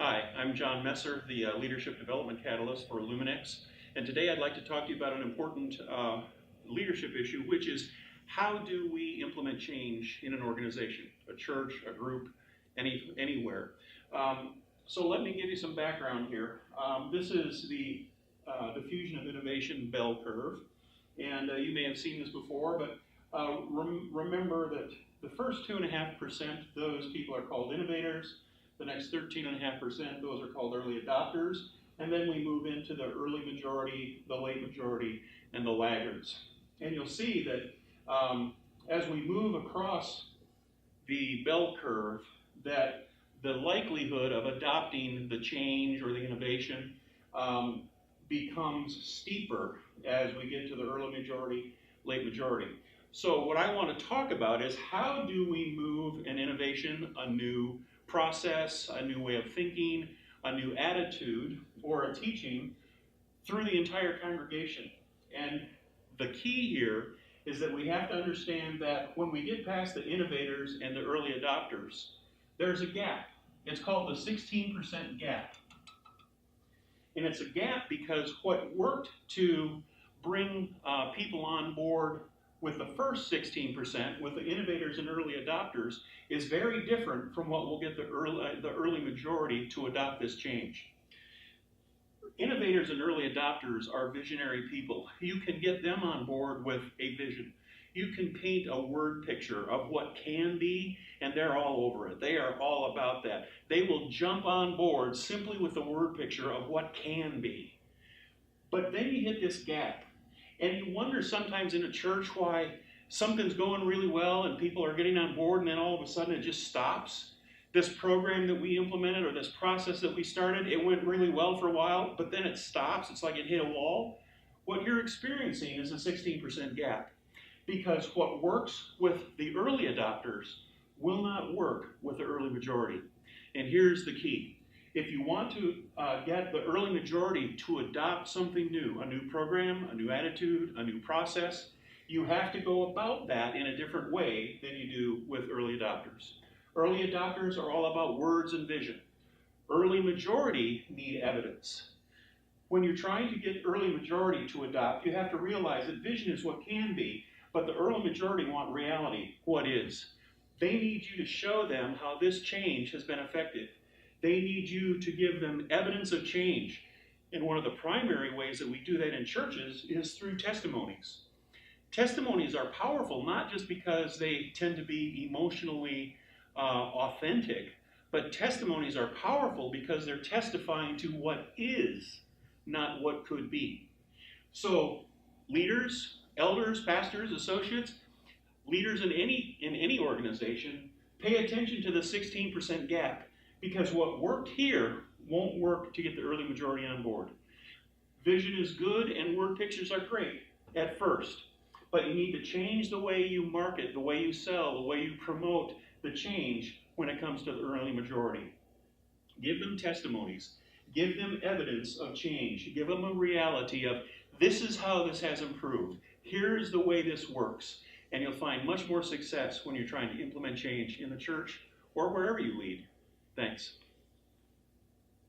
Hi, I'm John Messer, the Leadership Development Catalyst for Luminex, and today I'd like to talk to you about an important leadership issue, which is how do we implement change in an organization, a church, a group, anywhere. So let me give you some background here. This is the diffusion of innovation bell curve, and you may have seen this before, but remember that the first 2.5%, those people are called innovators. The next 13.5%, those are called early adopters. And then we move into the early majority, the late majority, and the laggards. And you'll see that as we move across the bell curve, that the likelihood of adopting the change or the innovation becomes steeper as we get to the early majority, late majority. So what I want to talk about is how do we move an innovation, a new process, a new way of thinking, a new attitude, or a teaching through the entire congregation. And the key here is that we have to understand that when we get past the innovators and the early adopters, there's a gap. It's called the 16% gap. And it's a gap because what worked to bring people on board with the first 16%, with the innovators and early adopters, is very different from what will get the early majority to adopt this change. Innovators and early adopters are visionary people. You can get them on board with a vision. You can paint a word picture of what can be, and they're all over it. They are all about that. They will jump on board simply with the word picture of what can be. But then you hit this gap. And you wonder sometimes in a church why something's going really well and people are getting on board and then all of a sudden it just stops. This program that we implemented or this process that we started, it went really well for a while, but then it stops. It's like it hit a wall. What you're experiencing is a 16% gap because what works with the early adopters will not work with the early majority. And here's the key. If you want to get the early majority to adopt something new, a new program, a new attitude, a new process, you have to go about that in a different way than you do with early adopters. Early adopters are all about words and vision. Early majority need evidence. When you're trying to get early majority to adopt, you have to realize that vision is what can be, but the early majority want reality, what is. They need you to show them how this change has been effective. They need you to give them evidence of change. And one of the primary ways that we do that in churches is through testimonies. Testimonies are powerful, not just because they tend to be emotionally authentic, but testimonies are powerful because they're testifying to what is, not what could be. So leaders, elders, pastors, associates, leaders in any organization, pay attention to the 16% gap. Because what worked here won't work to get the early majority on board. Vision is good and word pictures are great at first, but you need to change the way you market, the way you sell, the way you promote the change when it comes to the early majority. Give them testimonies. Give them evidence of change. Give them a reality of this is how this has improved. Here's the way this works. And you'll find much more success when you're trying to implement change in the church or wherever you lead. Thanks.